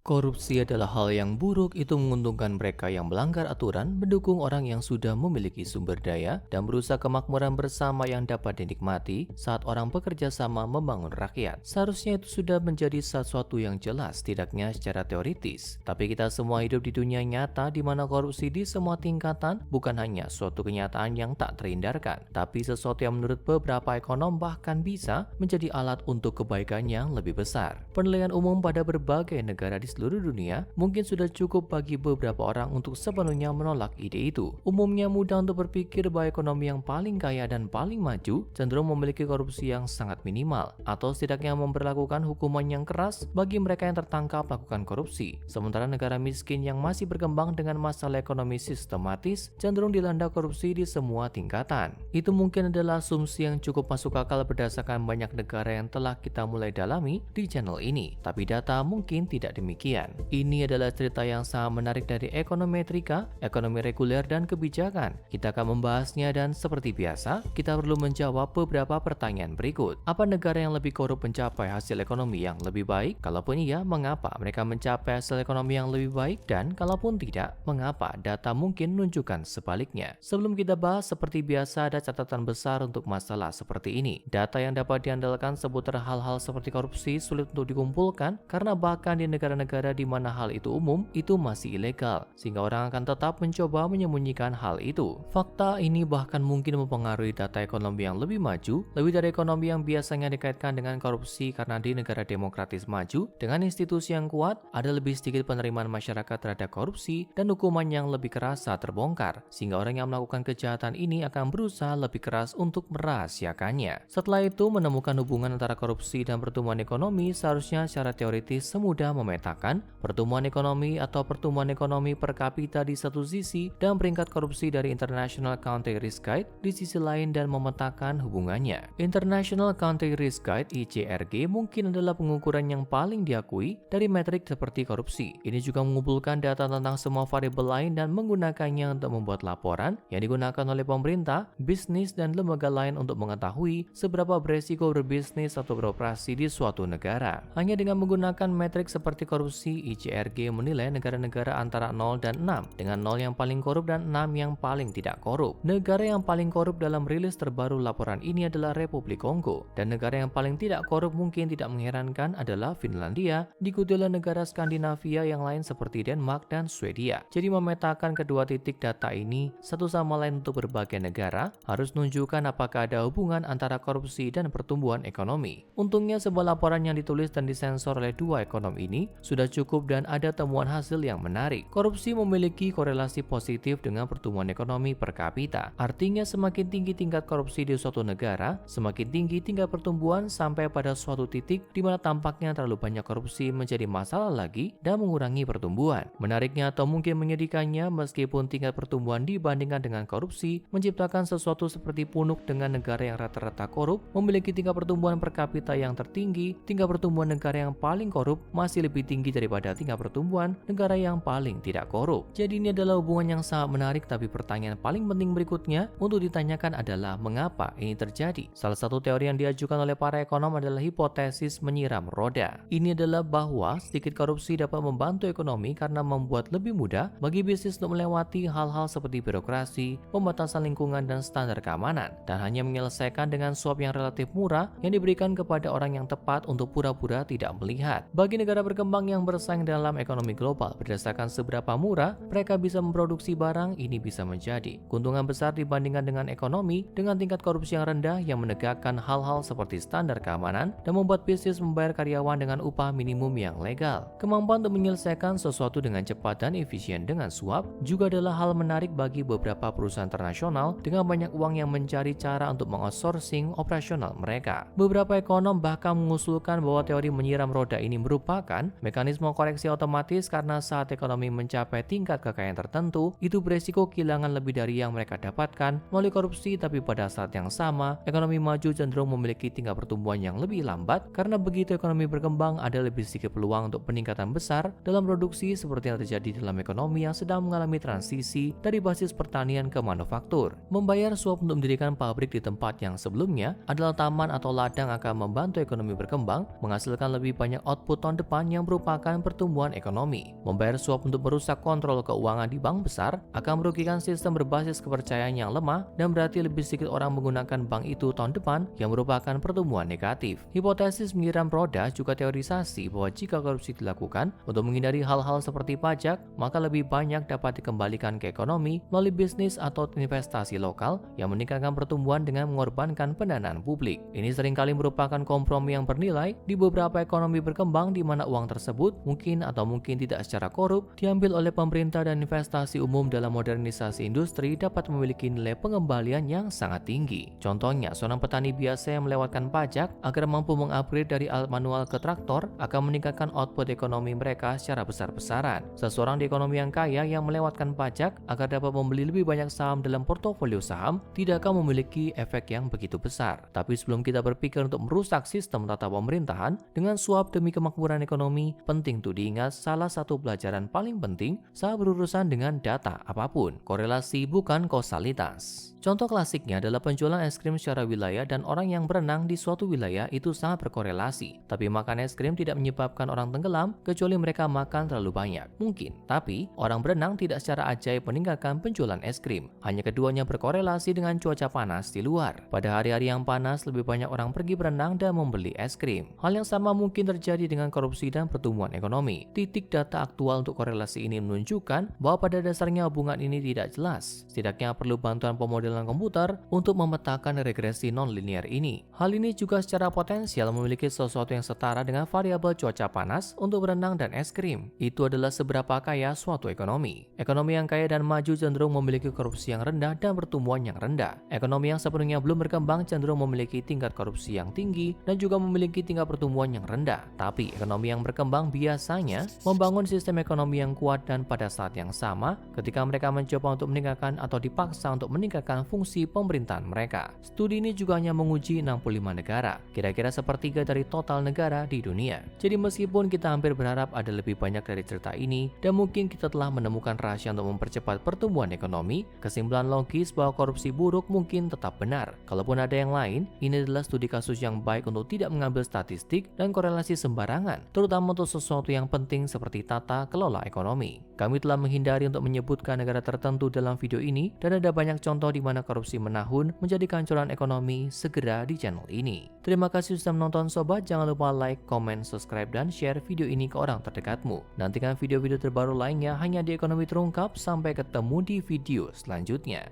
Korupsi adalah hal yang buruk, itu menguntungkan mereka yang melanggar aturan, mendukung orang yang sudah memiliki sumber daya, dan berusaha kemakmuran bersama yang dapat dinikmati saat orang bekerja sama membangun rakyat. Seharusnya itu sudah menjadi sesuatu yang jelas, setidaknya secara teoritis. Tapi kita semua hidup di dunia nyata di mana korupsi di semua tingkatan bukan hanya suatu kenyataan yang tak terhindarkan, tapi sesuatu yang menurut beberapa ekonom bahkan bisa menjadi alat untuk kebaikan yang lebih besar. Penilaian umum pada berbagai negara di seluruh dunia mungkin sudah cukup bagi beberapa orang untuk sepenuhnya menolak ide itu. Umumnya mudah untuk berpikir bahwa ekonomi yang paling kaya dan paling maju cenderung memiliki korupsi yang sangat minimal, atau setidaknya memberlakukan hukuman yang keras bagi mereka yang tertangkap melakukan korupsi. Sementara negara miskin yang masih berkembang dengan masalah ekonomi sistematis cenderung dilanda korupsi di semua tingkatan. Itu mungkin adalah asumsi yang cukup masuk akal berdasarkan banyak negara yang telah kita mulai dalami di channel ini. Tapi data mungkin tidak demikian. Ini adalah cerita yang sangat menarik dari ekonometrika, ekonomi reguler, dan kebijakan. Kita akan membahasnya dan seperti biasa, kita perlu menjawab beberapa pertanyaan berikut. Apa negara yang lebih korup mencapai hasil ekonomi yang lebih baik? Kalaupun iya, mengapa mereka mencapai hasil ekonomi yang lebih baik? Dan kalaupun tidak, mengapa data mungkin menunjukkan sebaliknya? Sebelum kita bahas, seperti biasa ada catatan besar untuk masalah seperti ini. Data yang dapat diandalkan seputar hal-hal seperti korupsi sulit untuk dikumpulkan karena bahkan di negara-negara di mana hal itu umum, itu masih ilegal, sehingga orang akan tetap mencoba menyembunyikan hal itu. Fakta ini bahkan mungkin mempengaruhi data ekonomi yang lebih maju, lebih dari ekonomi yang biasanya dikaitkan dengan korupsi, karena di negara demokratis maju, dengan institusi yang kuat, ada lebih sedikit penerimaan masyarakat terhadap korupsi, dan hukuman yang lebih keras saat terbongkar, sehingga orang yang melakukan kejahatan ini akan berusaha lebih keras untuk merahasiakannya. Setelah itu, menemukan hubungan antara korupsi dan pertumbuhan ekonomi seharusnya secara teoritis semudah memetakan pertumbuhan ekonomi atau pertumbuhan ekonomi per kapita di satu sisi dan peringkat korupsi dari International Accounting Risk Guide di sisi lain dan memetakan hubungannya. International Accounting Risk Guide (ICRG) mungkin adalah pengukuran yang paling diakui dari metrik seperti korupsi. Ini juga mengumpulkan data tentang semua variabel lain dan menggunakannya untuk membuat laporan yang digunakan oleh pemerintah, bisnis, dan lembaga lain untuk mengetahui seberapa beresiko berbisnis atau beroperasi di suatu negara. Hanya dengan menggunakan metrik seperti korupsi, ICRG menilai negara-negara antara 0 dan 6, dengan 0 yang paling korup dan 6 yang paling tidak korup. Negara yang paling korup dalam rilis terbaru laporan ini adalah Republik Kongo, dan negara yang paling tidak korup mungkin tidak mengherankan adalah Finlandia, diikuti oleh negara Skandinavia yang lain seperti Denmark dan Swedia. Jadi memetakan kedua titik data ini satu sama lain untuk berbagai negara harus menunjukkan apakah ada hubungan antara korupsi dan pertumbuhan ekonomi. Untungnya sebuah laporan yang ditulis dan disensor oleh dua ekonom ini sudah cukup dan ada temuan hasil yang menarik. Korupsi memiliki korelasi positif dengan pertumbuhan ekonomi per kapita. Artinya semakin tinggi tingkat korupsi di suatu negara, semakin tinggi tingkat pertumbuhan sampai pada suatu titik di mana tampaknya terlalu banyak korupsi menjadi masalah lagi dan mengurangi pertumbuhan. Menariknya atau mungkin menyedihkannya, meskipun tingkat pertumbuhan dibandingkan dengan korupsi menciptakan sesuatu seperti punuk dengan negara yang rata-rata korup memiliki tingkat pertumbuhan per kapita yang tertinggi, tingkat pertumbuhan negara yang paling korup masih lebih tinggi daripada tingkat pertumbuhan negara yang paling tidak korup. Jadi ini adalah hubungan yang sangat menarik, tapi pertanyaan paling penting berikutnya untuk ditanyakan adalah mengapa ini terjadi. Salah satu teori yang diajukan oleh para ekonom adalah hipotesis menyiram roda. Ini adalah bahwa sedikit korupsi dapat membantu ekonomi karena membuat lebih mudah bagi bisnis untuk melewati hal-hal seperti birokrasi, pembatasan lingkungan, dan standar keamanan, dan hanya menyelesaikan dengan suap yang relatif murah yang diberikan kepada orang yang tepat untuk pura-pura tidak melihat. Bagi negara berkembang yang bersaing dalam ekonomi global, berdasarkan seberapa murah mereka bisa memproduksi barang, ini bisa menjadi keuntungan besar dibandingkan dengan ekonomi dengan tingkat korupsi yang rendah yang menegakkan hal-hal seperti standar keamanan dan membuat bisnis membayar karyawan dengan upah minimum yang legal. Kemampuan untuk menyelesaikan sesuatu dengan cepat dan efisien dengan suap juga adalah hal menarik bagi beberapa perusahaan internasional dengan banyak uang yang mencari cara untuk mengoutsourcing operasional mereka. Beberapa ekonom bahkan mengusulkan bahwa teori menyiram roda ini merupakan mekanisme koreksi otomatis karena saat ekonomi mencapai tingkat kekayaan tertentu, itu beresiko kehilangan lebih dari yang mereka dapatkan melalui korupsi, tapi pada saat yang sama, ekonomi maju cenderung memiliki tingkat pertumbuhan yang lebih lambat karena begitu ekonomi berkembang ada lebih sedikit peluang untuk peningkatan besar dalam produksi seperti yang terjadi dalam ekonomi yang sedang mengalami transisi dari basis pertanian ke manufaktur. Membayar suap untuk mendirikan pabrik di tempat yang sebelumnya adalah taman atau ladang akan membantu ekonomi berkembang, menghasilkan lebih banyak output tahun depan yang berupa merupakan pertumbuhan ekonomi. Membayar suap untuk merusak kontrol keuangan di bank besar akan merugikan sistem berbasis kepercayaan yang lemah dan berarti lebih sedikit orang menggunakan bank itu tahun depan yang merupakan pertumbuhan negatif. Hipotesis menyiram roda juga teorisasi bahwa jika korupsi dilakukan untuk menghindari hal-hal seperti pajak, maka lebih banyak dapat dikembalikan ke ekonomi melalui bisnis atau investasi lokal yang meningkatkan pertumbuhan dengan mengorbankan pendanaan publik. Ini seringkali merupakan kompromi yang bernilai di beberapa ekonomi berkembang di mana uang tersebut mungkin atau mungkin tidak secara korup diambil oleh pemerintah dan investasi umum dalam modernisasi industri dapat memiliki nilai pengembalian yang sangat tinggi. Contohnya, seorang petani biasa yang melewatkan pajak agar mampu mengupgrade dari alat manual ke traktor akan meningkatkan output ekonomi mereka secara besar-besaran. Seseorang di ekonomi yang kaya yang melewatkan pajak agar dapat membeli lebih banyak saham dalam portofolio saham tidak akan memiliki efek yang begitu besar. Tapi sebelum kita berpikir untuk merusak sistem tata pemerintahan dengan suap demi kemakmuran ekonomi, penting untuk diingat salah satu pelajaran paling penting saat berurusan dengan data apapun, korelasi bukan kausalitas. Contoh klasiknya adalah penjualan es krim secara wilayah dan orang yang berenang di suatu wilayah itu sangat berkorelasi. Tapi makan es krim tidak menyebabkan orang tenggelam kecuali mereka makan terlalu banyak. Mungkin, tapi orang berenang tidak secara ajaib meningkatkan penjualan es krim. Hanya keduanya berkorelasi dengan cuaca panas di luar. Pada hari-hari yang panas, lebih banyak orang pergi berenang dan membeli es krim. Hal yang sama mungkin terjadi dengan korupsi dan pertumbuhan ekonomi. Titik data aktual untuk korelasi ini menunjukkan bahwa pada dasarnya hubungan ini tidak jelas. Setidaknya perlu bantuan pemodelan komputer untuk memetakan regresi non-linear ini. Hal ini juga secara potensial memiliki sesuatu yang setara dengan variabel cuaca panas untuk berenang dan es krim. Itu adalah seberapa kaya suatu ekonomi. Ekonomi yang kaya dan maju cenderung memiliki korupsi yang rendah dan pertumbuhan yang rendah. Ekonomi yang sepenuhnya belum berkembang cenderung memiliki tingkat korupsi yang tinggi dan juga memiliki tingkat pertumbuhan yang rendah. Tapi ekonomi yang berkembang biasanya membangun sistem ekonomi yang kuat dan pada saat yang sama ketika mereka mencoba untuk meningkatkan atau dipaksa untuk meningkatkan fungsi pemerintahan mereka. Studi ini juga hanya menguji 65 negara, kira-kira sepertiga dari total negara di dunia. Jadi meskipun kita hampir berharap ada lebih banyak dari cerita ini, dan mungkin kita telah menemukan rahasia untuk mempercepat pertumbuhan ekonomi, kesimpulan logis bahwa korupsi buruk mungkin tetap benar. Kalaupun ada yang lain, ini adalah studi kasus yang baik untuk tidak mengambil statistik dan korelasi sembarangan, terutama untuk sesuatu yang penting seperti tata kelola ekonomi. Kami telah menghindari untuk menyebutkan negara tertentu dalam video ini, dan ada banyak contoh di mana korupsi menahun menjadi kehancuran ekonomi segera di channel ini. Terima kasih sudah menonton sobat, jangan lupa like, comment, subscribe, dan share video ini ke orang terdekatmu. Nantikan video-video terbaru lainnya hanya di Ekonomi Terungkap, sampai ketemu di video selanjutnya.